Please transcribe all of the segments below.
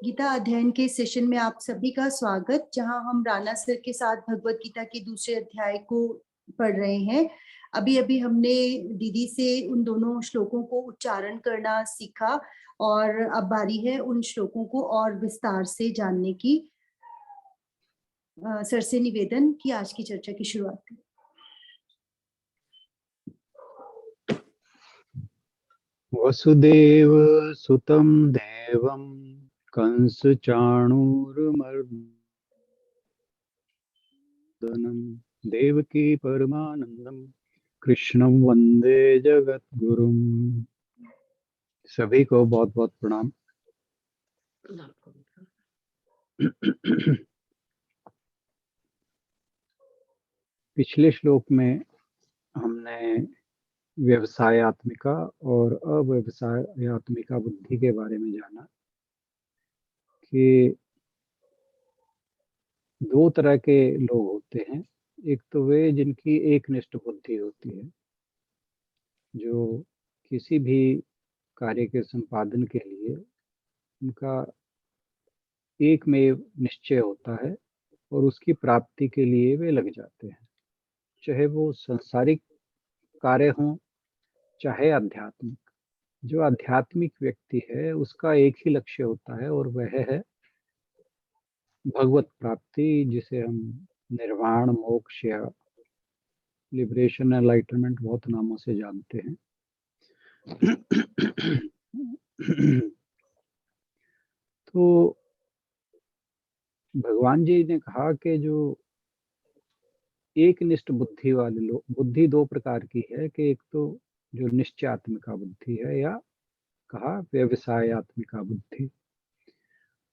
गीता अध्ययन के सेशन में आप सभी का स्वागत, जहां हम राणा सर के साथ भगवत गीता के दूसरे अध्याय को पढ़ रहे हैं। अभी अभी हमने दीदी से उन दोनों श्लोकों को उच्चारण करना सीखा और अब बारी है उन श्लोकों को और विस्तार से जानने की। सर से निवेदन कि आज की चर्चा की शुरुआत करें। वसुदेव सुतं देवं कंस चाणूरमर्दनं देवकी परमानंदं कृष्णं वंदे जगद्गुरुं। सभी को बहुत बहुत प्रणाम। पिछले श्लोक में हमने व्यवसायत्मिका और अव्यवसायत्मिका बुद्धि के बारे में जाना कि दो तरह के लोग होते हैं। एक तो वे जिनकी एकनिष्ठ बुद्धि होती है, जो किसी भी कार्य के संपादन के लिए उनका एकमेव निश्चय होता है और उसकी प्राप्ति के लिए वे लग जाते हैं, चाहे वो सांसारिक कार्य हों चाहे आध्यात्मिक। जो आध्यात्मिक व्यक्ति है उसका एक ही लक्ष्य होता है और वह है भगवत प्राप्ति, जिसे हम निर्वाण, मोक्ष या लिबरेशन, एनलाइटनमेंट बहुत नामों से जानते हैं। तो भगवान जी ने कहा कि जो एक निष्ठ बुद्धि वाले लोग, बुद्धि दो प्रकार की है कि एक तो जो निश्चयात्मिका बुद्धि है या कहा व्यवसायत्मिका बुद्धि,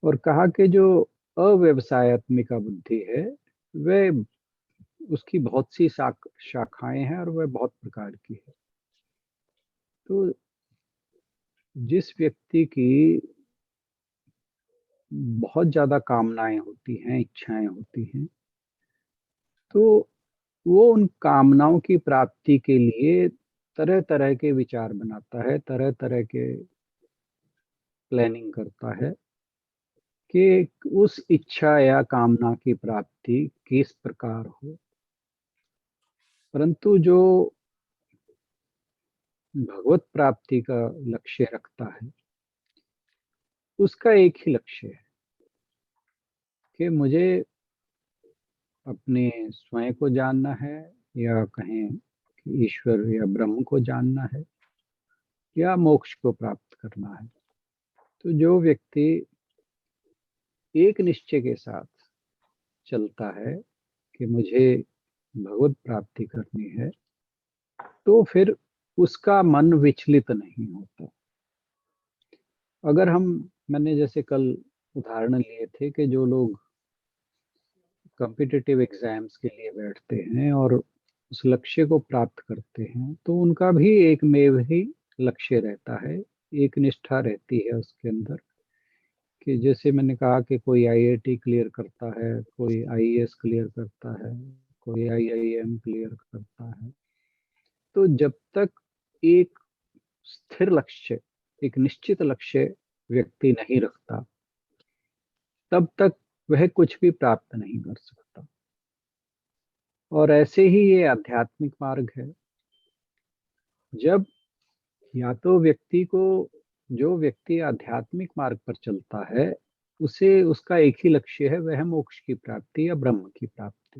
और कहा कि जो अव्यवसायत्मिका बुद्धि है वह उसकी बहुत सी शाखाएं हैं और वह बहुत प्रकार की है। तो जिस व्यक्ति की बहुत ज्यादा कामनाएं होती हैं, इच्छाएं होती हैं, तो वो उन कामनाओं की प्राप्ति के लिए तरह तरह के विचार बनाता है, तरह तरह के प्लानिंग करता है कि उस इच्छा या कामना की प्राप्ति किस प्रकार हो। परंतु जो भगवत प्राप्ति का लक्ष्य रखता है उसका एक ही लक्ष्य है कि मुझे अपने स्वयं को जानना है, या कहें कि ईश्वर या ब्रह्म को जानना है, या मोक्ष को प्राप्त करना है। तो जो व्यक्ति एक निश्चय के साथ चलता है कि मुझे भगवत प्राप्ति करनी है, तो फिर उसका मन विचलित नहीं होता। अगर मैंने जैसे कल उदाहरण लिए थे कि जो लोग कॉम्पिटिटिव एग्जाम्स के लिए बैठते हैं और उस लक्ष्य को प्राप्त करते हैं, तो उनका भी एक मेव ही लक्ष्य रहता है, एक निष्ठा रहती है उसके अंदर। कि जैसे मैंने कहा कि कोई आईआईटी क्लियर करता है, कोई आईएएस क्लियर करता है, कोई आईआईएम क्लियर करता है, तो जब तक एक स्थिर लक्ष्य, एक निश्चित लक्ष्य व्यक्ति नहीं रखता, तब तक वह कुछ भी प्राप्त नहीं कर सकता। और ऐसे ही ये आध्यात्मिक मार्ग है। जब या तो जो व्यक्ति आध्यात्मिक मार्ग पर चलता है, उसे उसका एक ही लक्ष्य है, वह मोक्ष की प्राप्ति या ब्रह्म की प्राप्ति।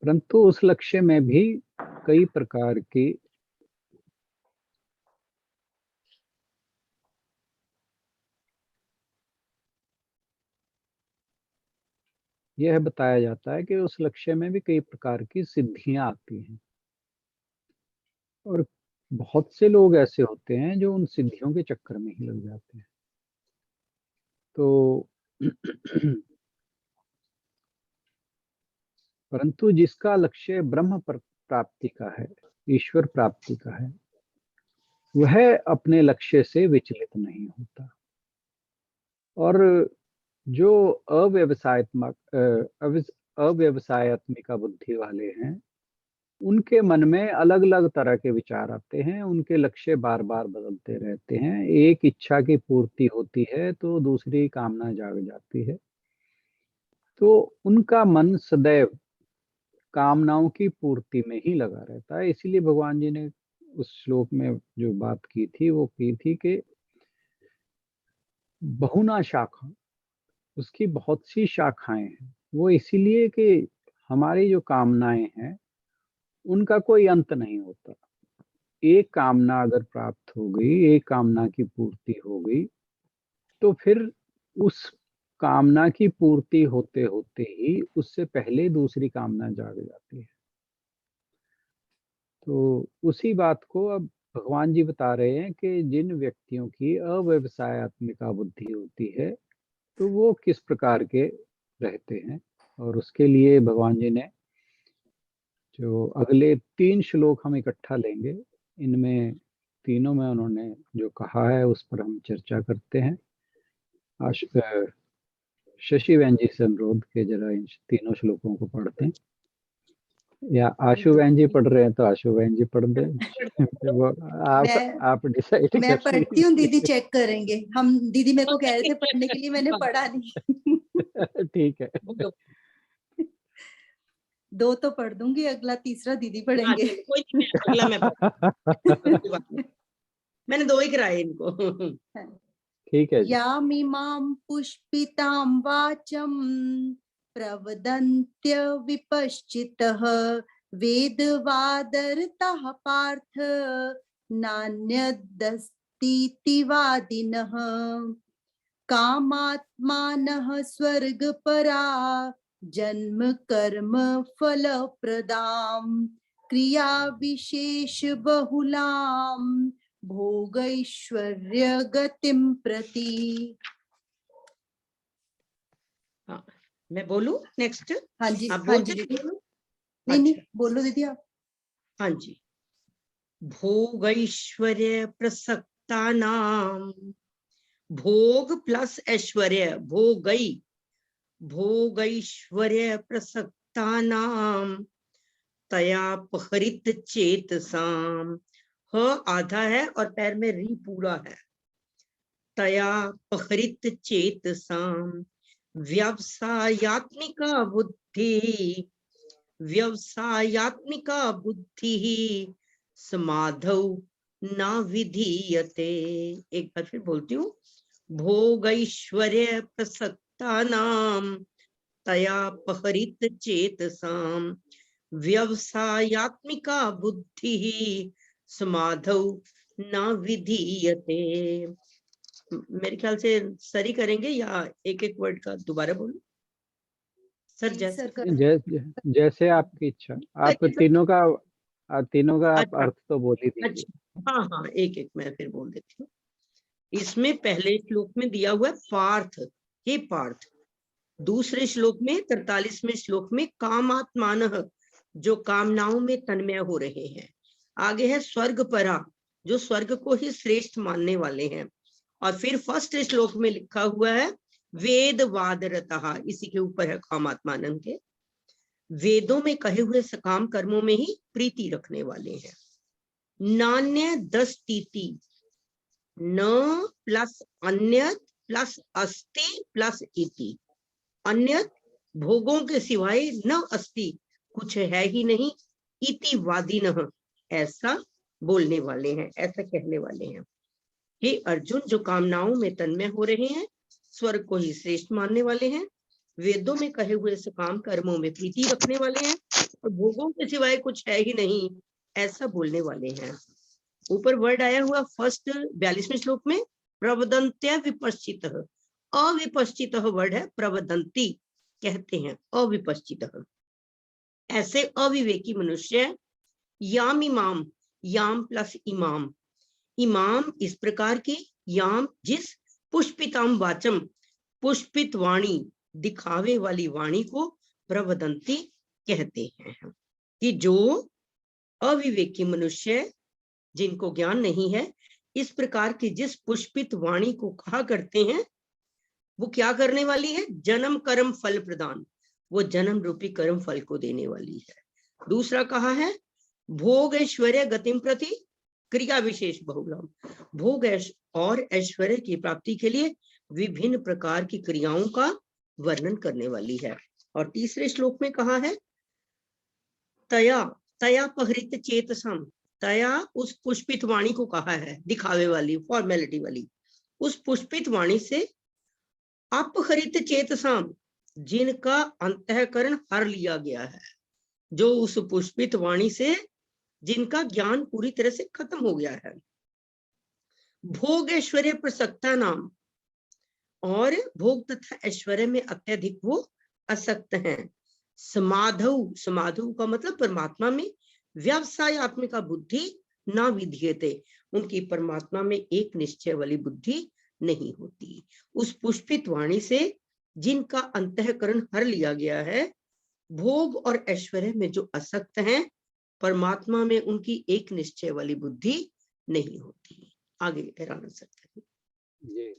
परंतु उस लक्ष्य में भी कई प्रकार की यह बताया जाता है कि उस लक्ष्य में भी कई प्रकार की सिद्धियां आती हैं, और बहुत से लोग ऐसे होते हैं जो उन सिद्धियों के चक्कर में ही लग जाते हैं। तो परंतु जिसका लक्ष्य ब्रह्म प्राप्ति का है, ईश्वर प्राप्ति का है, वह अपने लक्ष्य से विचलित नहीं होता। और जो अव्यवसायत्मिका बुद्धि वाले हैं, उनके मन में अलग अलग तरह के विचार आते हैं, उनके लक्ष्य बार बार बदलते रहते हैं। एक इच्छा की पूर्ति होती है तो दूसरी कामना जाग जाती है, तो उनका मन सदैव कामनाओं की पूर्ति में ही लगा रहता है। इसीलिए भगवान जी ने उस श्लोक में जो बात की थी वो की थी कि बहुना शाखा, उसकी बहुत सी शाखाएं हैं। वो इसीलिए कि हमारी जो कामनाएं हैं उनका कोई अंत नहीं होता। एक कामना अगर प्राप्त हो गई, एक कामना की पूर्ति हो गई, तो फिर उस कामना की पूर्ति होते होते ही उससे पहले दूसरी कामना जाग जाती है। तो उसी बात को अब भगवान जी बता रहे हैं कि जिन व्यक्तियों की अव्यवसायत्मिका बुद्धि होती है तो वो किस प्रकार के रहते हैं। और उसके लिए भगवान जी ने जो अगले 3 श्लोक हम इकट्ठा लेंगे, इनमें तीनों में उन्होंने जो कहा है उस पर हम चर्चा करते हैं। शशि बहन जी से अनुरोध के जरा इन तीनों श्लोकों को पढ़ते हैं, या आशु बहन जी पढ़ रहे हैं तो आशु बहन जी पढ़ दें। वो आप डिसाइड मैं कर पढ़ती हूँ, दीदी लीजिए। चेक करेंगे। हम दीदी मेरे को कह रहे थे पढ़ने के लिए, मैंने पढ़ा नहीं। ठीक है, 2 तो पढ़ दूंगी, अगला तीसरा दीदी पढ़ेंगे। कोई नहीं, अगला मैं पढ़ मैंने 2 ही कराए इनको। ठीक है। यामिमां पुष्पितां वाचं प्रवदन्त्य विपश्चितः वेदवादरतः पार्थ नान्यदस्तीति वादिनः कामात्मानः स्वर्गपरा जन्म कर्म फलप्रदां क्रिया विशेष बहुलां भोगैश्वर्य गतिं प्रति। हाँ, मैं बोलूं नेक्स्ट? हाँ जी, आप हाँ बोल जी सकते दीदी। हो? नहीं, बोलो दीदी आप। हाँ जी। भोगैश्वर्य प्रसक्तानां, भोग प्लस ऐश्वर्य, भोगैश्वर्य प्रसक्तानां तयापहरित चेतसाम। ह आधा है और पैर में री पूरा है। तयापहरित चेतसाम व्यवसायात्मिका बुद्धि समाधौ न विधीयते। एक बार फिर बोलती हूँ। भोगैश्वर्य प्रसक्तानां तयापहरित चेतसाम व्यवसायात्मिका बुद्धि समाधौ न विधीयते। मेरे ख्याल से सर ही करेंगे या एक एक वर्ड का दोबारा बोलूं? सर जैसे आपकी इच्छा। आप तीनों का आप अर्थ तो बोल ही दीजिए। अच्छा, हाँ, एक एक मैं फिर बोल देती हूँ। इसमें पहले श्लोक में दिया हुआ है पार्थ, हे पार्थ। दूसरे श्लोक में 43वें श्लोक में कामात्मानः, जो कामनाओं में तन्मय हो रहे हैं। आगे है स्वर्ग परा, जो स्वर्ग को ही श्रेष्ठ मानने वाले हैं। और फिर फर्स्ट श्लोक में लिखा हुआ है वेद वादरतः, इसी के ऊपर है कामात्मानन के, वेदों में कहे हुए सकाम कर्मों में ही प्रीति रखने वाले हैं। नान्य दस्तीति, न प्लस अन्यत प्लस अस्ति प्लस इति। अन्यत भोगों के सिवाय न अस्ति, कुछ है ही नहीं, इति वादिनः, ऐसा बोलने वाले हैं, ऐसा कहने वाले हैं। हे अर्जुन, जो कामनाओं में तन्मय हो रहे हैं, स्वर्ग को ही श्रेष्ठ मानने वाले हैं, वेदों में कहे हुए सकाम कर्मों में प्रीति रखने वाले हैं, और भोगों के सिवाय कुछ है ही नहीं, ऐसा बोलने वाले हैं। ऊपर वर्ड आया हुआ फर्स्ट 42वें श्लोक में प्रवदन्त्य विपश्चितः, अविपश्चितः वर्ड है, प्रवदन्ति कहते हैं अविपश्चितः। ऐसे अविवेकी मनुष्य याम इमाम, याम प्लस इमाम, इमाम इस प्रकार की, याम जिस, पुष्पिताम वाचम पुष्पित वाणी, दिखावे वाली वाणी को प्रवदंती कहते हैं। कि जो अविवेकी मनुष्य, जिनको ज्ञान नहीं है, इस प्रकार की जिस पुष्पित वाणी को कहा करते हैं, वो क्या करने वाली है? जन्म कर्म फल प्रदान, वो जन्म रूपी कर्म फल को देने वाली है। दूसरा कहा है भोग ऐश्वर्य गतिम प्रति क्रिया विशेष बहुलम। भोग और ऐश्वर्य की प्राप्ति के लिए विभिन्न प्रकार की क्रियाओं का वर्णन करने वाली है। और तीसरे श्लोक में कहा है तया तया पहरित चेतसम, तया उस पुष्पित वाणी को कहा है, दिखावे वाली, फॉर्मेलिटी वाली, उस पुष्पित वाणी से अपहरित चेतसम, जिनका अंतःकरण हर लिया गया है, जो उस पुष्पित वाणी से जिनका ज्ञान पूरी तरह से खत्म हो गया है। भोग ऐश्वर्य प्रसक्ता नाम, और भोग तथा ऐश्वर्य में अत्यधिक वो असक्त हैं। समाधौ, समाधु का मतलब परमात्मा में व्यवसायत्मिका बुद्धि ना विधीयते, उनकी परमात्मा में एक निश्चय वाली बुद्धि नहीं होती। उस पुष्पित वाणी से जिनका अंतःकरण हर लिया गया है, भोग और ऐश्वर्य में जो असक्त हैं, परमात्मा में उनकी एक निश्चय वाली बुद्धि नहीं होती। आगे Rana sir ji,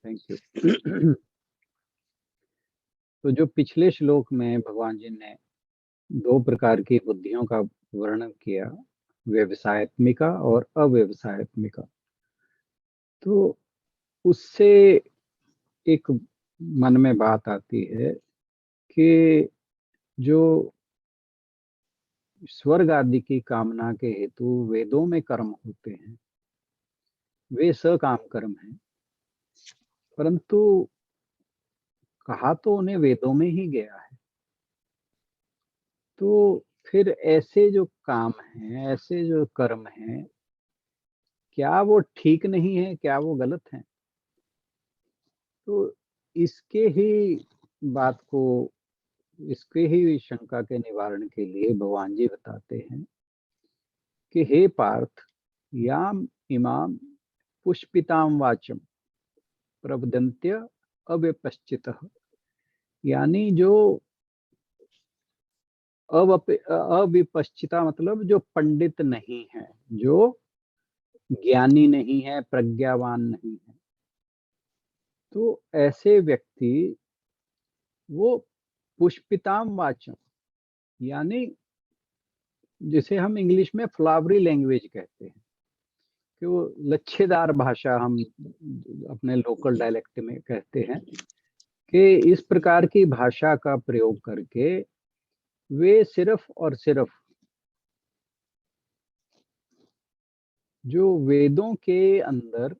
thank you. तो जो पिछले श्लोक में भगवान जी ने 2 प्रकार की बुद्धियों का वर्णन किया, व्यवसायत्मिका और अव्यवसायत्मिका, तो उससे एक मन में बात आती है कि जो स्वर्ग आदि की कामना के हेतु वेदों में कर्म होते हैं, वे सकाम कर्म हैं, परंतु कहा तो उन्हें वेदों में ही गया है। तो फिर ऐसे जो काम हैं, ऐसे जो कर्म हैं, क्या वो ठीक नहीं है, क्या वो गलत हैं? तो इसके ही बात को, इसके ही शंका के निवारण के लिए भगवान जी बताते हैं कि हे पार्थ, याम इमाम पुष्पिताम वाचम प्रवदन्त्य अव्यपश्चितः, यानी जो अविपश्चिता मतलब जो पंडित नहीं है, जो ज्ञानी नहीं है, प्रज्ञावान नहीं है, तो ऐसे व्यक्ति वो पुष्पिताम वाचम, यानी जिसे हम इंग्लिश में फ्लावरी लैंग्वेज कहते हैं, कि वो लच्छेदार भाषा हम अपने लोकल डायलेक्ट में कहते हैं, कि इस प्रकार की भाषा का प्रयोग करके वे सिर्फ और सिर्फ जो वेदों के अंदर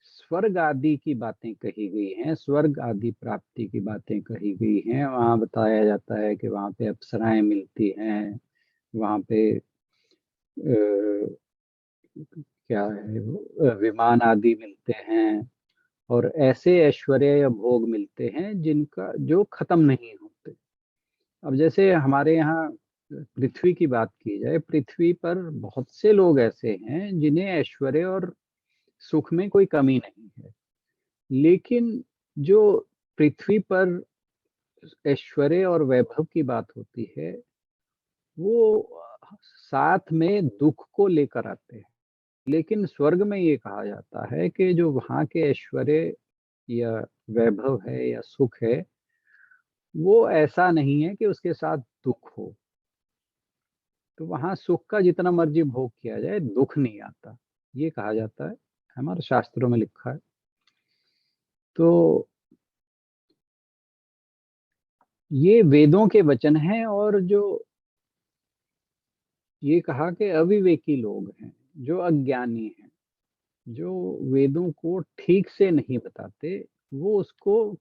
स्वर्ग आदि की बातें कही गई हैं, स्वर्ग आदि प्राप्ति की बातें कही गई हैं, वहां बताया जाता है कि वहां पे अप्सराएं मिलती हैं, वहां पे क्या है वो विमान आदि मिलते हैं, और ऐसे ऐश्वर्य या भोग मिलते हैं जिनका जो खत्म नहीं होते। अब जैसे हमारे यहाँ पृथ्वी की बात की जाए, पृथ्वी पर बहुत से लोग ऐसे हैं जिन्हें ऐश्वर्य और सुख में कोई कमी नहीं है, लेकिन जो पृथ्वी पर ऐश्वर्य और वैभव की बात होती है, वो साथ में दुख को लेकर आते हैं। लेकिन स्वर्ग में ये कहा जाता है कि जो वहाँ के ऐश्वर्य या वैभव है या सुख है, वो ऐसा नहीं है कि उसके साथ दुख हो। तो वहाँ सुख का जितना मर्जी भोग किया जाए, दुख नहीं आता, ये कहा जाता है, हमारे शास्त्रों में लिखा है। तो ये वेदों के वचन हैं, और जो ये कहा कि अविवेकी लोग हैं, जो अज्ञानी हैं, जो वेदों को ठीक से नहीं बताते, वो उसको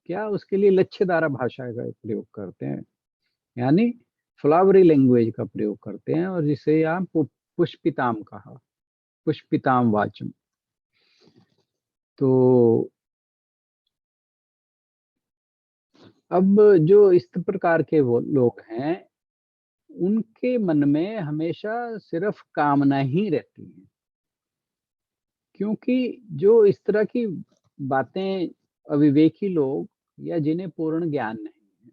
क्या उसके लिए लच्छेदारा भाषा का प्रयोग करते हैं, यानी फ्लावरी लैंग्वेज का प्रयोग करते हैं, और जिसे आप पुष्पिताम कहा, पुष्पिताम वाचम। तो अब जो इस प्रकार के वो लोग हैं, उनके मन में हमेशा सिर्फ कामना ही रहती है, क्योंकि जो इस तरह की बातें अविवेकी लोग या जिन्हें पूर्ण ज्ञान नहीं है,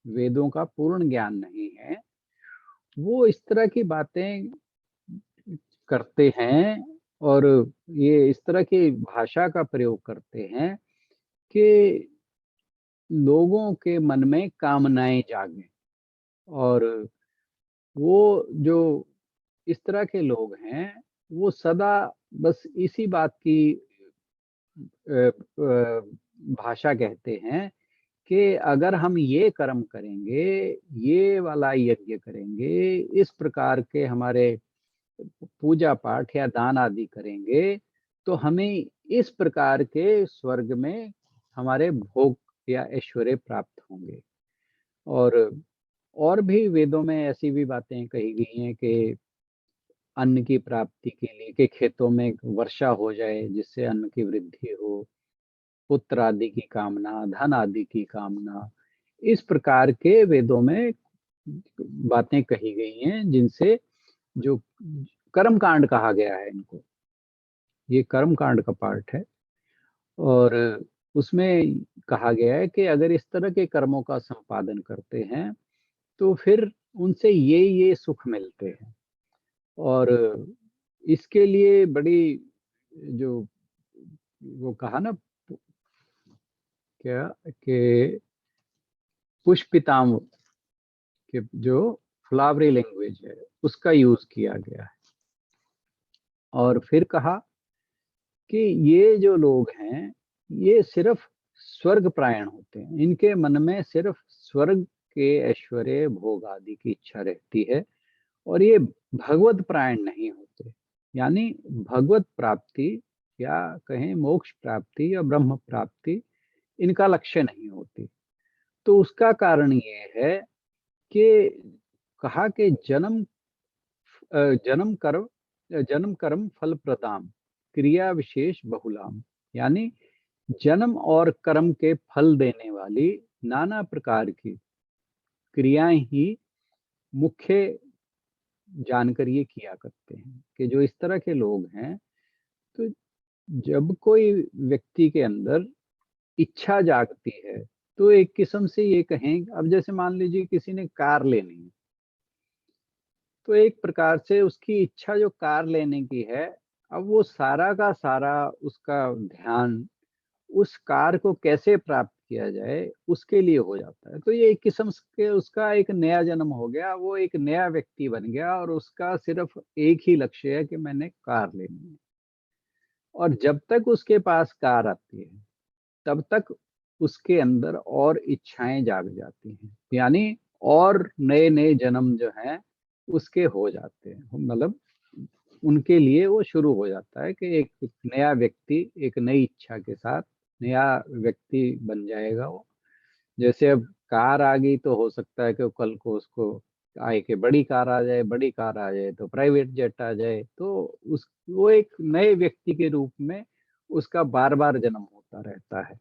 वेदों का पूर्ण ज्ञान नहीं है, वो इस तरह की बातें करते हैं और ये इस तरह की भाषा का प्रयोग करते हैं कि लोगों के मन में कामनाएं जागें, और वो जो इस तरह के लोग हैं वो सदा बस इसी बात की भाषा कहते हैं कि अगर हम ये कर्म करेंगे, ये वाला यज्ञ करेंगे, इस प्रकार के हमारे पूजा पाठ या दान आदि करेंगे, तो हमें इस प्रकार के स्वर्ग में हमारे भोग या ऐश्वर्य प्राप्त होंगे। और भी वेदों में ऐसी भी बातें कही गई हैं कि अन्न की प्राप्ति के लिए कि खेतों में वर्षा हो जाए जिससे अन्न की वृद्धि हो, पुत्र आदि की कामना, धन आदि की कामना, इस प्रकार के वेदों में बातें कही गई हैं जिनसे जो कर्म कांड कहा गया है इनको, ये कर्म कांड का पार्ट है। और उसमें कहा गया है कि अगर इस तरह के कर्मों का संपादन करते हैं तो फिर उनसे ये सुख मिलते हैं। और इसके लिए बड़ी जो वो कहा ना क्या कि पुष्पिताम्र के जो फ्लावरी लैंग्वेज है उसका यूज किया गया है। और फिर कहा कि ये जो लोग हैं ये सिर्फ स्वर्ग प्रायण होते हैं, इनके मन में सिर्फ स्वर्ग के ऐश्वर्य भोग आदि की इच्छा रहती है और ये भगवत प्रायण नहीं होते, यानी भगवत प्राप्ति या कहें मोक्ष प्राप्ति या ब्रह्म प्राप्ति इनका लक्ष्य नहीं होती। तो उसका कारण ये है कि कहा कि जन्म कर्म फल प्रदाम क्रिया विशेष बहुलाम, यानी जन्म और कर्म के फल देने वाली नाना प्रकार की क्रियाएं ही मुख्य जानकर ये किया करते हैं। कि जो इस तरह के लोग हैं, तो जब कोई व्यक्ति के अंदर इच्छा जागती है तो एक किस्म से ये कहें, अब जैसे मान लीजिए किसी ने कार लेनी है, तो एक प्रकार से उसकी इच्छा जो कार लेने की है, अब वो सारा का सारा उसका ध्यान उस कार को कैसे प्राप्त किया जाए उसके लिए हो जाता है। तो ये एक किस्म के उसका एक नया जन्म हो गया, वो एक नया व्यक्ति बन गया और उसका सिर्फ एक ही लक्ष्य है कि मैंने कार लेनी है। और जब तक उसके पास कार आती है तब तक उसके अंदर और इच्छाएं जाग जाती हैं, यानी और नए नए जन्म जो हैं उसके हो जाते हैं, मतलब उनके लिए वो शुरू हो जाता है कि एक नया व्यक्ति एक नई इच्छा के साथ नया व्यक्ति बन जाएगा वो। जैसे अब कार आ गई तो हो सकता है कि कल को उसको आए कि बड़ी कार आ जाए, बड़ी कार आ जाए तो प्राइवेट जेट आ जाए, तो उस वो एक नए व्यक्ति के रूप में उसका बार बार जन्म होता रहता है।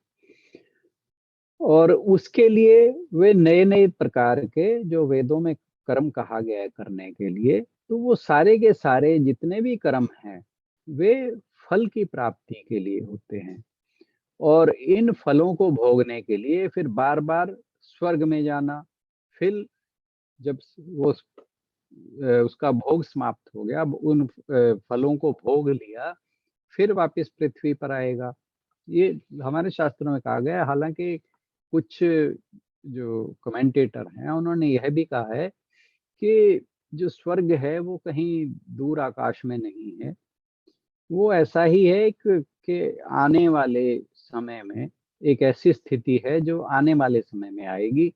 और उसके लिए वे नए नए प्रकार के जो वेदों में कर्म कहा गया है करने के लिए, तो वो सारे के सारे जितने भी कर्म हैं वे फल की प्राप्ति के लिए होते हैं। और इन फलों को भोगने के लिए फिर बार बार स्वर्ग में जाना, फिर जब वो उसका भोग समाप्त हो गया, उन फलों को भोग लिया, फिर वापस पृथ्वी पर आएगा। ये हमारे शास्त्रों में कहा गया है। हालांकि कुछ जो कमेंटेटर हैं उन्होंने यह भी कहा है कि जो स्वर्ग है वो कहीं दूर आकाश में नहीं है, वो ऐसा ही है कि आने वाले समय में एक ऐसी स्थिति है जो आने वाले समय में आएगी।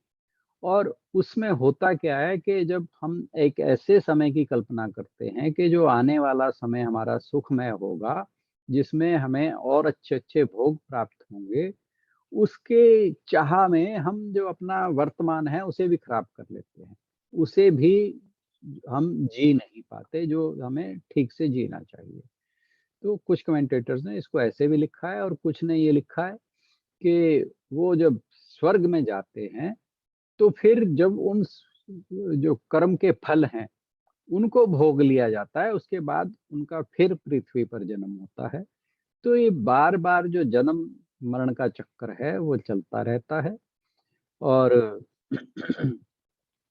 और उसमें होता क्या है कि जब हम एक ऐसे समय की कल्पना करते हैं कि जो आने वाला समय हमारा सुखमय होगा, जिसमें हमें और अच्छे अच्छे भोग प्राप्त होंगे, उसके चाह में हम जो अपना वर्तमान है उसे भी खराब कर लेते हैं, उसे भी हम जी नहीं पाते जो हमें ठीक से जीना चाहिए। तो कुछ कमेंटेटर्स ने इसको ऐसे भी लिखा है और कुछ ने ये लिखा है कि वो जब स्वर्ग में जाते हैं तो फिर जब उन जो कर्म के फल हैं उनको भोग लिया जाता है, उसके बाद उनका फिर पृथ्वी पर जन्म होता है। तो ये बार बार जो जन्म मरण का चक्कर है वो चलता रहता है। और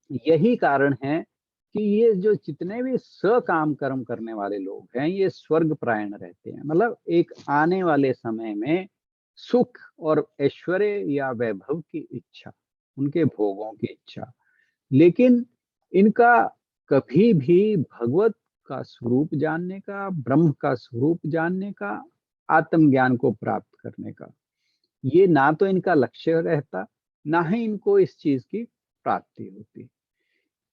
यही कारण है कि ये जो जितने भी सकाम कर्म करने वाले लोग हैं ये स्वर्ग प्रायण रहते हैं, मतलब एक आने वाले समय में सुख और ऐश्वर्य या वैभव की इच्छा, उनके भोगों की इच्छा, लेकिन इनका कभी भी भगवत का स्वरूप जानने का, ब्रह्म का स्वरूप जानने का, आत्मज्ञान को प्राप्त करने का, ये ना तो इनका लक्ष्य रहता, ना ही इनको इस चीज की प्राप्ति होती,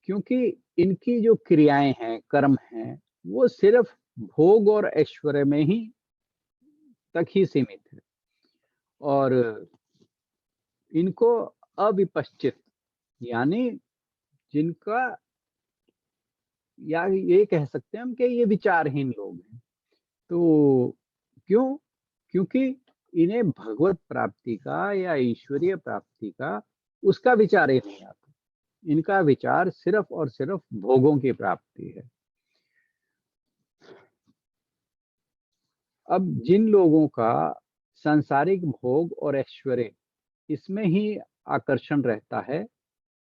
क्योंकि इनकी जो क्रियाएं हैं, कर्म हैं, वो सिर्फ भोग और ऐश्वर्य में ही तक ही सीमित है। और इनको अविपश्चित, यानी जिनका, या ये कह सकते हैं हम कि ये विचारहीन लोग हैं। तो क्यों? क्योंकि इन्हें भगवत प्राप्ति का या ईश्वरीय प्राप्ति का उसका विचार ही नहीं आता। इनका विचार सिर्फ और सिर्फ भोगों की प्राप्ति है। अब जिन लोगों का सांसारिक भोग और ऐश्वर्य इसमें ही आकर्षण रहता है,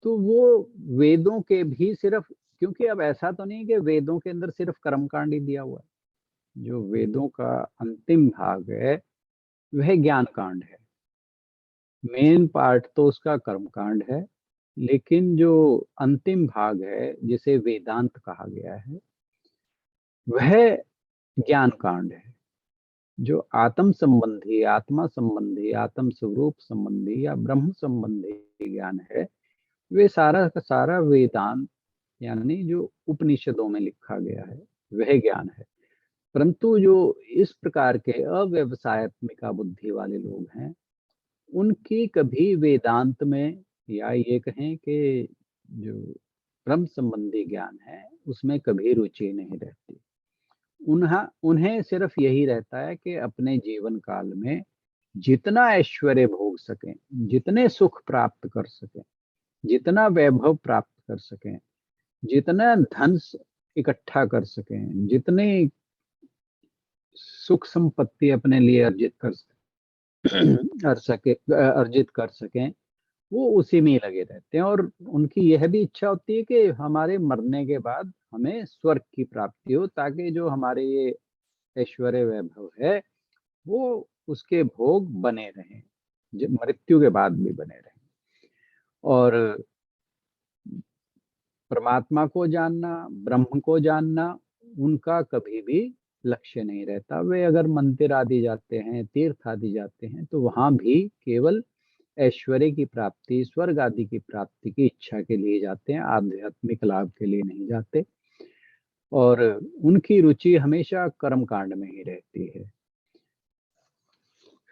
तो वो वेदों के भी सिर्फ, क्योंकि अब ऐसा तो नहीं कि वेदों के अंदर सिर्फ कर्मकांड ही दिया हुआ है। जो वेदों का अंतिम भाग है वह ज्ञान कांड है। मेन पार्ट तो उसका कर्मकांड है, लेकिन जो अंतिम भाग है जिसे वेदांत कहा गया है वह ज्ञान कांड है। जो आत्म संबंधी, आत्मा संबंधी, आत्म स्वरूप संबंधी या ब्रह्म संबंधी ज्ञान है, वे सारा का सारा वेदांत यानी जो उपनिषदों में लिखा गया है वह ज्ञान है। परंतु जो इस प्रकार के अव्यवसायत्मिका बुद्धि वाले लोग हैं, उनकी कभी वेदांत में या ये कहें कि जो ब्रह्म संबंधी ज्ञान है उसमें कभी रुचि नहीं रहती। उन्हें सिर्फ यही रहता है कि अपने जीवन काल में जितना ऐश्वर्य भोग सकें, जितने सुख प्राप्त कर सकें, जितना वैभव प्राप्त कर सकें, जितना धन इकट्ठा कर सकें, जितनी सुख संपत्ति अपने लिए अर्जित कर सकें, वो उसी में ही लगे रहते हैं। और उनकी यह भी इच्छा होती है कि हमारे मरने के बाद हमें स्वर्ग की प्राप्ति हो, ताकि जो हमारे ये ऐश्वर्य वैभव है वो उसके भोग बने रहें, मृत्यु के बाद भी बने रहें। और परमात्मा को जानना, ब्रह्म को जानना उनका कभी भी लक्ष्य नहीं रहता। वे अगर मंदिर आदि जाते हैं, तीर्थ आदि जाते हैं, तो वहां भी केवल ऐश्वर्य की प्राप्ति, स्वर्ग आदि की प्राप्ति की इच्छा के लिए जाते हैं, आध्यात्मिक लाभ के लिए नहीं जाते। और उनकी रुचि हमेशा कर्म कांड में ही रहती है।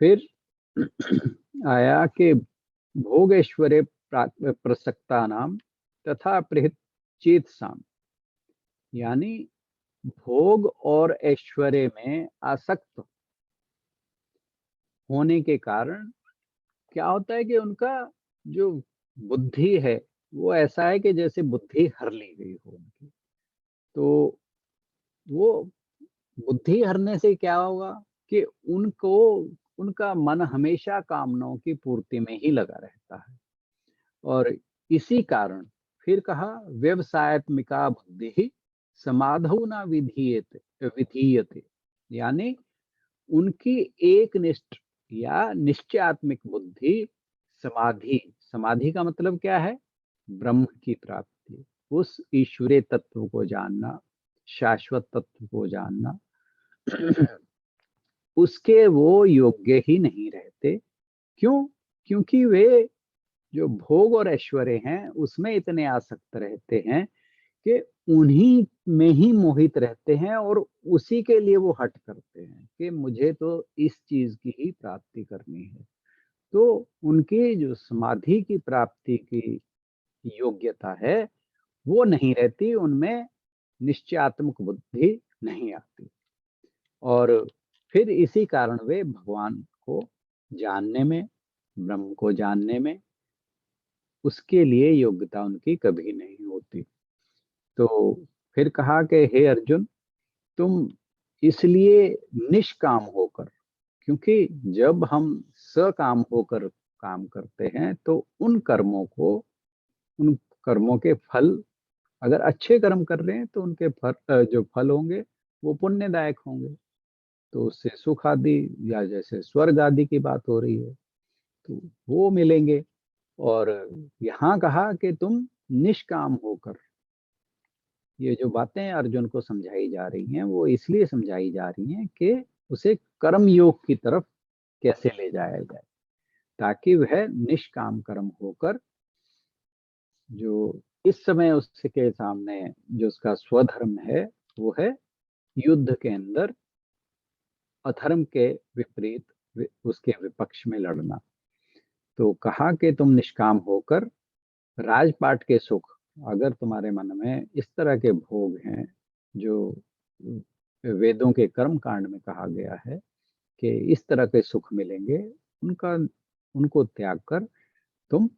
फिर आया कि भोग ऐश्वर्य प्रसक्ता नाम तथा चेत साम, यानी भोग और ऐश्वर्य में आसक्त होने के कारण क्या होता है कि उनका जो बुद्धि है वो ऐसा है कि जैसे बुद्धि हर ली गई हो उनकी। तो वो बुद्धि हरने से क्या होगा कि उनको, उनका मन हमेशा कामनाओं की पूर्ति में ही लगा रहता है। और इसी कारण फिर कहा व्यवसायत्मिका बुद्धि समाधौ न विधीयते, यानी उनकी एक निष्ठ या निश्चयात्मिक बुद्धि समाधि, समाधि का मतलब क्या है? ब्रह्म की प्राप्ति, उस ईश्वरीय तत्व को जानना, शाश्वत तत्व को जानना, उसके वो योग्य ही नहीं रहते। क्यों? क्योंकि वे जो भोग और ऐश्वर्य हैं उसमें इतने आसक्त रहते हैं कि उन्हीं में ही मोहित रहते हैं, और उसी के लिए वो हट करते हैं कि मुझे तो इस चीज की ही प्राप्ति करनी है। तो उनकी जो समाधि की प्राप्ति की योग्यता है वो नहीं रहती, उनमें निश्चयात्मक बुद्धि नहीं आती। और फिर इसी कारण वे भगवान को जानने में, ब्रह्म को जानने में, उसके लिए योग्यता उनकी कभी नहीं होती। तो फिर कहा कि हे अर्जुन, तुम इसलिए निष्काम होकर, क्योंकि जब हम सकाम होकर काम करते हैं तो उन कर्मों को, उन कर्मों के फल, अगर अच्छे कर्म कर रहे हैं तो उनके फल, जो फल होंगे वो पुण्यदायक होंगे, तो उससे सुख आदि या जैसे स्वर्ग आदि की बात हो रही है तो वो मिलेंगे। और यहाँ कहा कि तुम निष्काम होकर, ये जो बातें अर्जुन को समझाई जा रही हैं वो इसलिए समझाई जा रही हैं कि उसे कर्म योग की तरफ कैसे ले जाया जाए, ताकि वह निष्काम कर्म होकर जो इस समय उसके सामने जो उसका स्वधर्म है वो है युद्ध के अंदर अधर्म के विपरीत उसके विपक्ष में लड़ना। तो कहा कि तुम निष्काम होकर राजपाट के सुख, अगर तुम्हारे मन में इस तरह के भोग हैं जो वेदों के कर्म कांड में कहा गया है कि इस तरह के सुख मिलेंगे, उनको त्याग कर तुम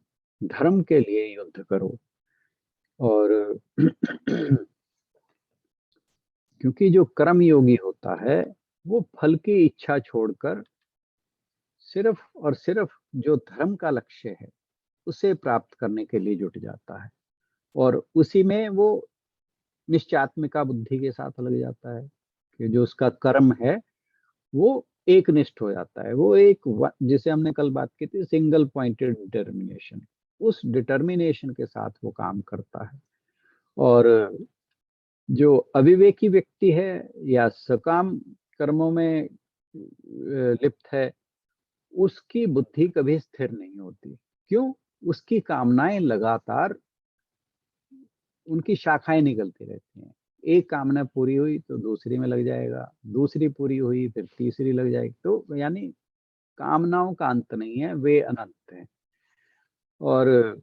धर्म के लिए युद्ध करो। और क्योंकि जो कर्म योगी होता है वो फल की इच्छा छोड़कर सिर्फ और सिर्फ जो धर्म का लक्ष्य है उसे प्राप्त करने के लिए जुट जाता है, और उसी में वो निश्चयात्मिका बुद्धि के साथ लग जाता है कि जो उसका कर्म है वो एक निष्ठ हो जाता है। वो एक, जिसे हमने कल बात की थी, सिंगल पॉइंटेड डिटर्मिनेशन, उस डिटर्मिनेशन के साथ वो काम करता है। और जो अविवेकी व्यक्ति है या सकाम कर्मों में लिप्त है, उसकी बुद्धि कभी स्थिर नहीं होती। क्यों? उसकी कामनाएं लगातार, उनकी शाखाएं निकलती रहती हैं। एक कामना पूरी हुई तो दूसरी में लग जाएगा, दूसरी पूरी हुई फिर तीसरी लग जाएगी। तो यानी कामनाओं का अंत नहीं है, वे अनंत हैं। और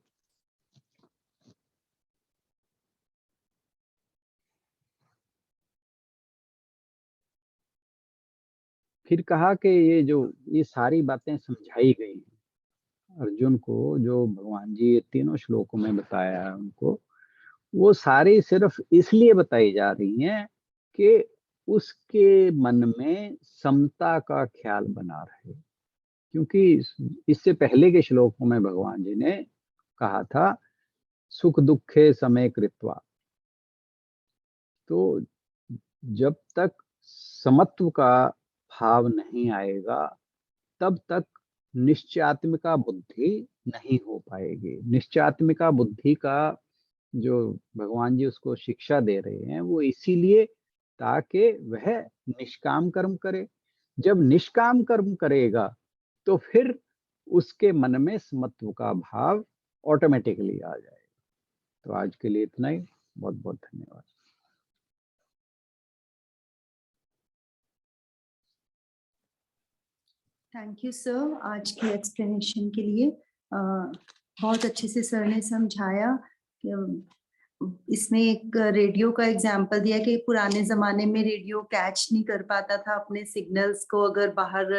फिर कहा कि ये सारी बातें समझाई गई हैं अर्जुन को, जो भगवान जी ये तीनों श्लोकों में बताया है उनको, वो सारी सिर्फ इसलिए बताई जा रही हैं कि उसके मन में समता का ख्याल बना रहे। क्योंकि इससे पहले के श्लोकों में भगवान जी ने कहा था सुख दुखे समय कृत्वा। तो जब तक समत्व का भाव नहीं आएगा तब तक निश्चयात्मिका बुद्धि नहीं हो पाएगी। निश्चयात्मिका बुद्धि का जो भगवान जी उसको शिक्षा दे रहे हैं वो इसीलिए ताकि वह निष्काम कर्म करे। जब निष्काम कर्म करेगा तो फिर उसके मन में समत्व का भाव ऑटोमेटिकली आ जाएगा। तो आज के लिए इतना ही। बहुत बहुत धन्यवाद। थैंक यू सर आज की एक्सप्लेनेशन के लिए। बहुत अच्छे से सर ने समझाया कि इसमें एक रेडियो का एग्जाम्पल दिया कि पुराने जमाने में रेडियो कैच नहीं कर पाता था अपने सिग्नल्स को, अगर बाहर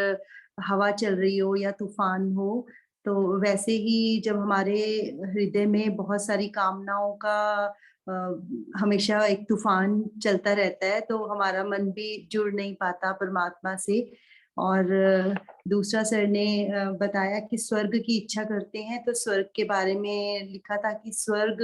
हवा चल रही हो या तूफान हो। तो वैसे ही जब हमारे हृदय में बहुत सारी कामनाओं का हमेशा एक तूफान चलता रहता है तो हमारा मन भी जुड़ नहीं पाता परमात्मा से। और दूसरा सर ने बताया कि स्वर्ग की इच्छा करते हैं तो स्वर्ग के बारे में लिखा था कि स्वर्ग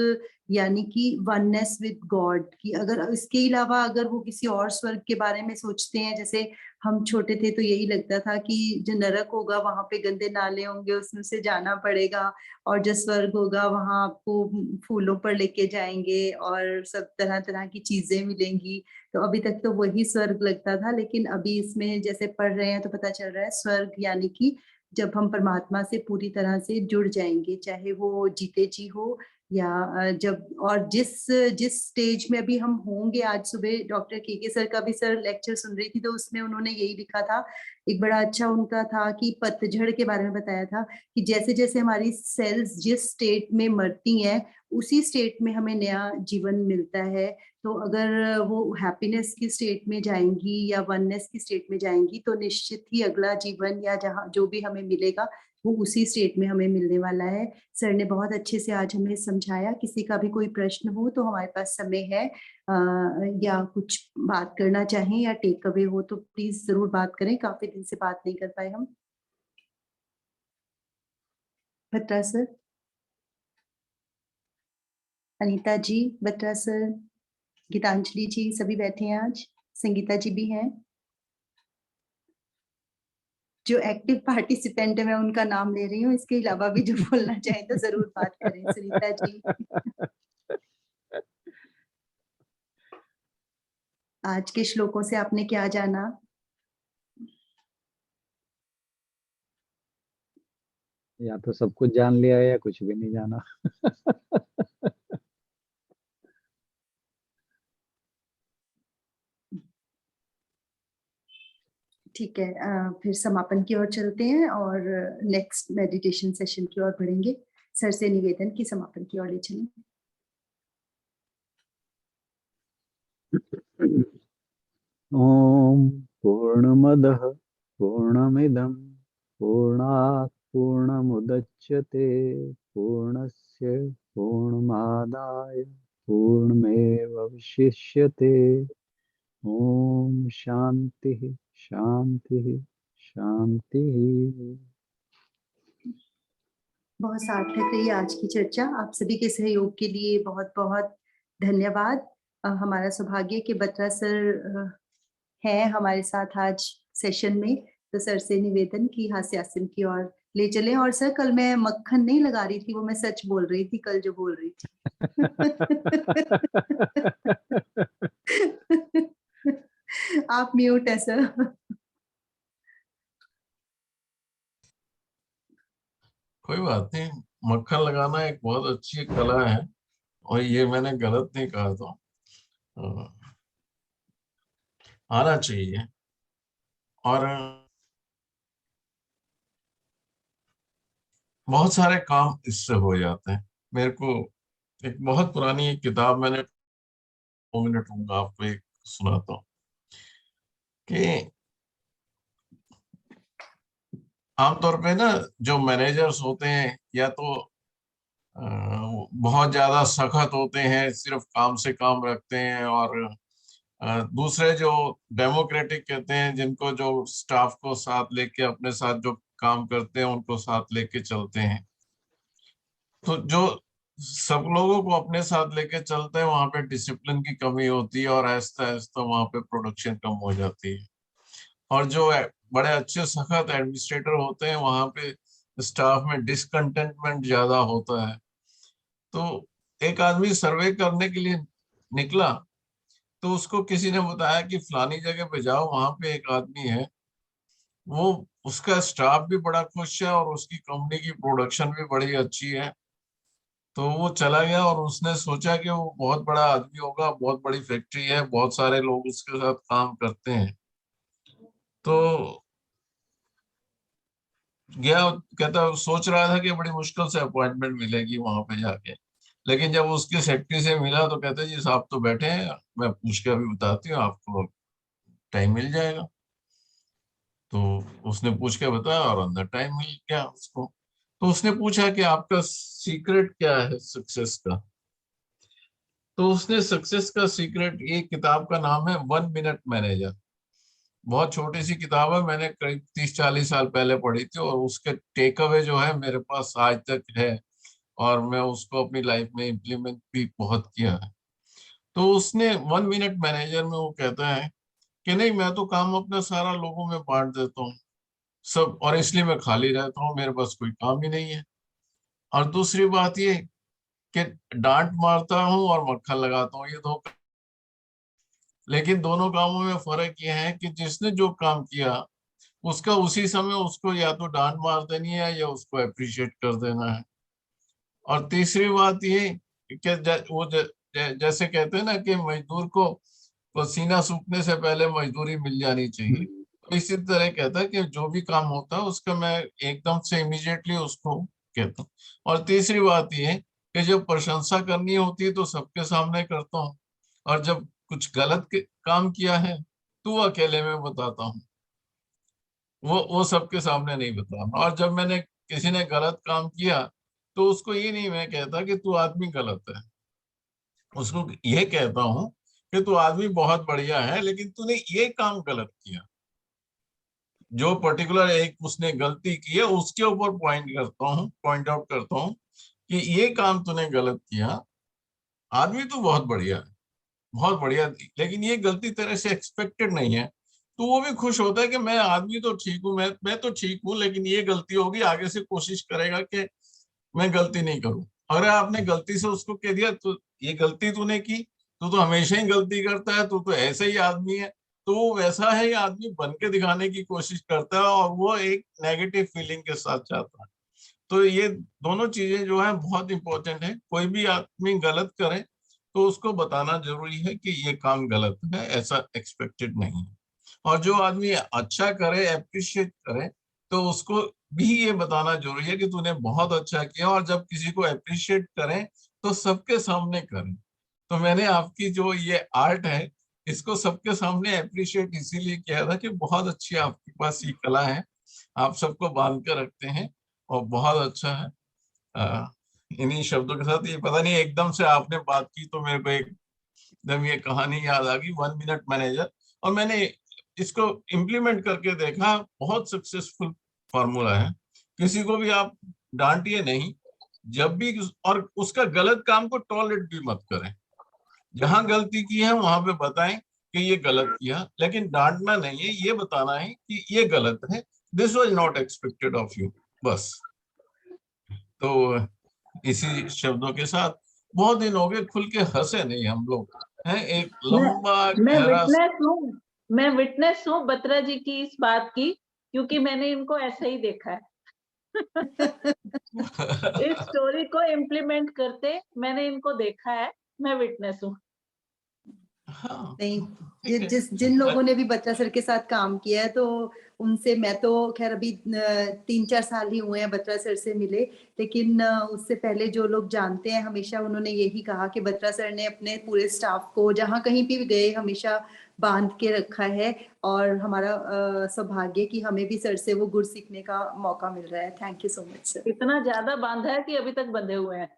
यानी कि वननेस विद गॉड की, अगर इसके अलावा अगर वो किसी और स्वर्ग के बारे में सोचते हैं, जैसे हम छोटे थे तो यही लगता था कि जो नरक होगा वहां पे गंदे नाले होंगे उसमें से जाना पड़ेगा, और जो स्वर्ग होगा वहां आपको फूलों पर लेके जाएंगे और सब तरह तरह की चीजें मिलेंगी। तो अभी तक तो वही स्वर्ग लगता था, लेकिन अभी इसमें जैसे पढ़ रहे हैं तो पता चल रहा है स्वर्ग यानी कि जब हम परमात्मा से पूरी तरह से जुड़ जाएंगे, चाहे वो जीते जी हो या जब, और जिस जिस स्टेज में अभी हम होंगे। आज सुबह डॉक्टर के सर का भी सर लेक्चर सुन रही थी तो उसमें उन्होंने यही लिखा था, एक बड़ा अच्छा उनका था कि पतझड़ के बारे में बताया था कि जैसे जैसे हमारी सेल्स जिस स्टेट में मरती हैं उसी स्टेट में हमें नया जीवन मिलता है। तो अगर वो हैप्पीनेस की स्टेट में जाएंगी या वननेस की स्टेट में जाएंगी तो निश्चित ही अगला जीवन या जहाँ जो भी हमें मिलेगा वो उसी स्टेट में हमें मिलने वाला है। सर ने बहुत अच्छे से आज हमें समझाया। किसी का भी कोई प्रश्न हो तो हमारे पास समय है, या कुछ बात करना चाहें या टेक अवे हो तो प्लीज जरूर बात करें, काफी दिन से बात नहीं कर पाए हम। बत्रा सर, अनीता जी, बत्रा सर, गीतांजलि जी सभी बैठे हैं आज, संगीता जी भी हैं। जो एक्टिव पार्टिसिपेंट है मैं उनका नाम ले रही हूँ, इसके अलावा भी जो बोलना चाहें तो जरूर बात करें। सुनीता जी। आज के श्लोकों से आपने क्या जाना? या तो सब कुछ जान लिया है या कुछ भी नहीं जाना। ठीक है, फिर समापन की ओर चलते हैं और नेक्स्ट मेडिटेशन सेशन की ओर बढ़ेंगे। सर से निवेदन की समापन की ओर ले चलें। ओम पूर्णमदः पूर्णमिदं पूर्णात् पूर्णमुदच्यते पूर्णस्य पूर्णमादाय पूर्णमेवावशिष्यते। ओम शांति शांति शांति। बहुत सार्थक रही आज की चर्चा। आप सभी के सहयोग के लिए बहुत बहुत धन्यवाद। हमारा सौभाग्य कि बत्रा सर है हमारे साथ आज सेशन में। तो सर से निवेदन की हास्यासन की ओर ले चले। और सर, कल मैं मक्खन नहीं लगा रही थी, वो मैं सच बोल रही थी कल जो बोल रही थी। आप म्यूट है सर। कोई बात नहीं, मक्खन लगाना एक बहुत अच्छी कला है और ये मैंने गलत नहीं कहा था। आना चाहिए। और बहुत सारे काम इससे हो जाते हैं। मेरे को एक बहुत पुरानी एक किताब, मैंने 2 मिनट लूंगा आपको एक सुनाता हूँ कि आमतौर पे ना जो मैनेजर्स होते हैं या तो बहुत ज्यादा सख्त होते हैं, सिर्फ काम से काम रखते हैं, और दूसरे जो डेमोक्रेटिक कहते हैं, जिनको जो स्टाफ को साथ लेके अपने साथ जो काम करते हैं उनको साथ लेके चलते हैं। तो जो सब लोगों को अपने साथ लेके चलते हैं वहां पे डिसिप्लिन की कमी होती है और आहिस्ता आहिस्ता वहां पे प्रोडक्शन कम हो जाती है। और जो बड़े अच्छे सख्त एडमिनिस्ट्रेटर होते हैं वहां पे स्टाफ में डिसकंटेंटमेंट ज्यादा होता है। तो एक आदमी सर्वे करने के लिए निकला, तो उसको किसी ने बताया कि फलानी जगह पे जाओ, वहां पे एक आदमी है, वो उसका स्टाफ भी बड़ा खुश है और उसकी कंपनी की प्रोडक्शन भी बड़ी अच्छी है। तो वो चला गया और उसने सोचा कि वो बहुत बड़ा आदमी होगा, बहुत बड़ी फैक्ट्री है, बहुत सारे लोग उसके साथ काम करते हैं। तो गया, कहता सोच रहा था कि बड़ी मुश्किल से अपॉइंटमेंट मिलेगी वहां पे जाके, लेकिन जब उसकी सेक्रेटरी से मिला तो कहते जी साहब तो बैठे हैं, मैं पूछ के अभी बताती हूँ आपको, टाइम मिल जाएगा। तो उसने पूछ के बताया और अंदर टाइम मिल गया उसको। तो उसने पूछा कि आपका सीक्रेट क्या है सक्सेस का। तो उसने सक्सेस का सीक्रेट, एक किताब का नाम है 1 मिनट मैनेजर। बहुत छोटी सी किताब है, मैंने करीब 30-40 साल पहले पढ़ी थी और उसके टेक अवे जो है मेरे पास आज तक है और मैं उसको अपनी लाइफ में इम्प्लीमेंट भी बहुत किया है। तो उसने 1 मिनट मैनेजर में वो कहता है कि नहीं, मैं तो काम अपना सारा लोगों में बांट देता हूँ सब, और इसलिए मैं खाली रहता हूँ, मेरे पास कोई काम ही नहीं है। और दूसरी बात ये कि डांट मारता हूँ और मक्खन लगाता हूँ, ये दो, लेकिन दोनों कामों में फर्क यह है कि जिसने जो काम किया उसका उसी समय उसको या तो डांट मार देनी है या उसको अप्रिशिएट कर देना है। और तीसरी बात ये कि जैसे कहते हैं ना कि मजदूर को पसीना सूखने से पहले मजदूरी मिल जानी चाहिए, तो इसी तरह कहता है कि जो भी काम होता है उसका मैं एकदम से इमीडिएटली उसको कहता हूँ। और तीसरी बात ये है कि जब प्रशंसा करनी होती है तो सबके सामने करता हूँ, और जब कुछ गलत काम किया है तो वो अकेले में बताता हूँ, वो सबके सामने नहीं बताना। और जब मैंने किसी ने गलत काम किया तो उसको ये नहीं मैं कहता कि तू आदमी गलत है, उसको ये कहता हूँ कि तू आदमी बहुत बढ़िया है लेकिन तूने ये काम गलत किया। जो पर्टिकुलर एक उसने गलती की है उसके ऊपर पॉइंट आउट करता हूँ कि ये काम तूने गलत किया। आदमी तो बहुत बढ़िया है, बहुत बढ़िया, लेकिन ये गलती तेरे से एक्सपेक्टेड नहीं है। तो वो भी खुश होता है कि मैं आदमी तो ठीक हूँ, मैं तो ठीक हूँ, लेकिन ये गलती होगी, आगे से कोशिश करेगा कि मैं गलती नहीं करूं। अगर आपने गलती से उसको कह दिया तो ये गलती तूने की, तू तो हमेशा ही गलती करता है, तू तो ऐसे ही आदमी है, तो वो वैसा है आदमी बन के दिखाने की कोशिश करता है और वो एक नेगेटिव फीलिंग के साथ जाता है। तो ये दोनों चीजें जो है बहुत इंपॉर्टेंट है। कोई भी आदमी गलत करे तो उसको बताना जरूरी है कि ये काम गलत है, ऐसा एक्सपेक्टेड नहीं है। और जो आदमी अच्छा करे, अप्रिशिएट करे, तो उसको भी ये बताना जरूरी है कि तूने बहुत अच्छा किया। और जब किसी को अप्रिशिएट करें तो सबके सामने करें। तो मैंने आपकी जो ये आर्ट है इसको सबके सामने अप्रिशिएट इसीलिए किया था कि बहुत अच्छी आपके पास ये कला है, आप सबको बांध के रखते हैं और बहुत अच्छा है। इन्हीं शब्दों के साथ, ये पता नहीं एकदम से आपने बात की तो मेरे को एकदम ये कहानी याद आ गई, 1 मिनट मैनेजर। और मैंने इसको इम्प्लीमेंट करके देखा, बहुत सक्सेसफुल फॉर्मूला है। किसी को भी आप डांटिए नहीं, जब भी, और उसका गलत काम को टॉलरेट भी मत करें। जहां गलती की है वहां पे बताएं कि ये गलत किया, लेकिन डांटना नहीं है, ये बताना है कि ये गलत है, this was not expected of you, बस। तो इसी शब्दों के साथ, बहुत दिन हो गए खुल के हंसे नहीं हम लोग हैं, एक लंबा गहरा। मैं विटनेस हूँ बत्रा जी की इस बात की, क्योंकि मैंने इनको ऐसा ही देखा है। इस स्टोरी को इम्प्लीमेंट करते मैंने इनको देखा है, मैं विटनेस हूँ। हाँ, नहीं, जिन लोगों ने भी बत्रा सर के साथ काम किया है तो उनसे, मैं तो खैर अभी 3-4 साल ही हुए हैं बत्रा सर से मिले, लेकिन उससे पहले जो लोग जानते हैं हमेशा उन्होंने यही कहा कि बत्रा सर ने अपने पूरे स्टाफ को जहां कहीं भी गए हमेशा बांध के रखा है। और हमारा सौभाग्य कि हमें भी सर से वो गुर सीखने का मौका मिल रहा है। Thank you so much sir. इतना ज्यादा बांधा है कि अभी तक बंधे हुए हैं।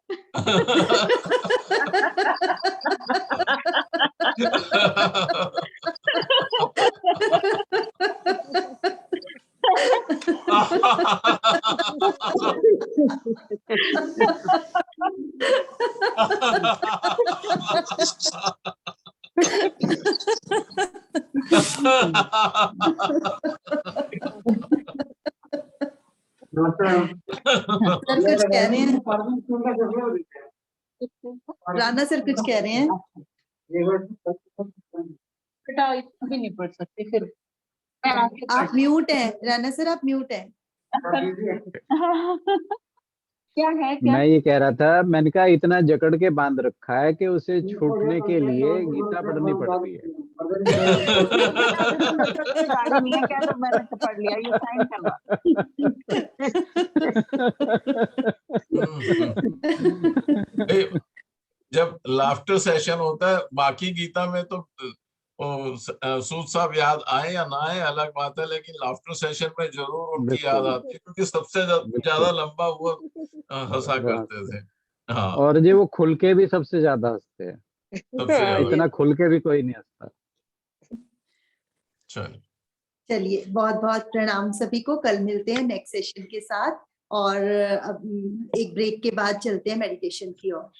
सर कुछ कह रहे हैं, राणा सर कुछ कह रहे हैं। बेटा इतना भी नहीं पढ़ सकते फिर। आप म्यूट हैं राणा सर, आप म्यूट हैं। क्या है क्या? मैं ये कह रहा था, मैंने कहा इतना जकड़ के बांध रखा है कि उसे छूटने के लिए गीता पढ़नी पड़ती है। गाड़ी नहीं है क्या, तो मैंने तो पढ़ लिया, ये साइन करवा। जब लाफ्टर सेशन होता है, बाकी गीता में तो सूद साहब याद आए या ना आए अलग बात है, लेकिन लाफ्टर सेशन में जरूर उनकी याद आती है, क्योंकि सबसे ज्यादा लंबा वो हंसा करते थे। हाँ, और जो वो खुल के भी सबसे ज्यादा हंसते हैं, सबसे ज्यादा। इतना खुल के भी कोई नहीं हंसता। चलिए, बहुत बहुत प्रणाम सभी को। कल मिलते हैं नेक्स्ट सेशन के साथ, और अब एक ब्रेक के बाद चलते हैं मेडिटेशन की ओर।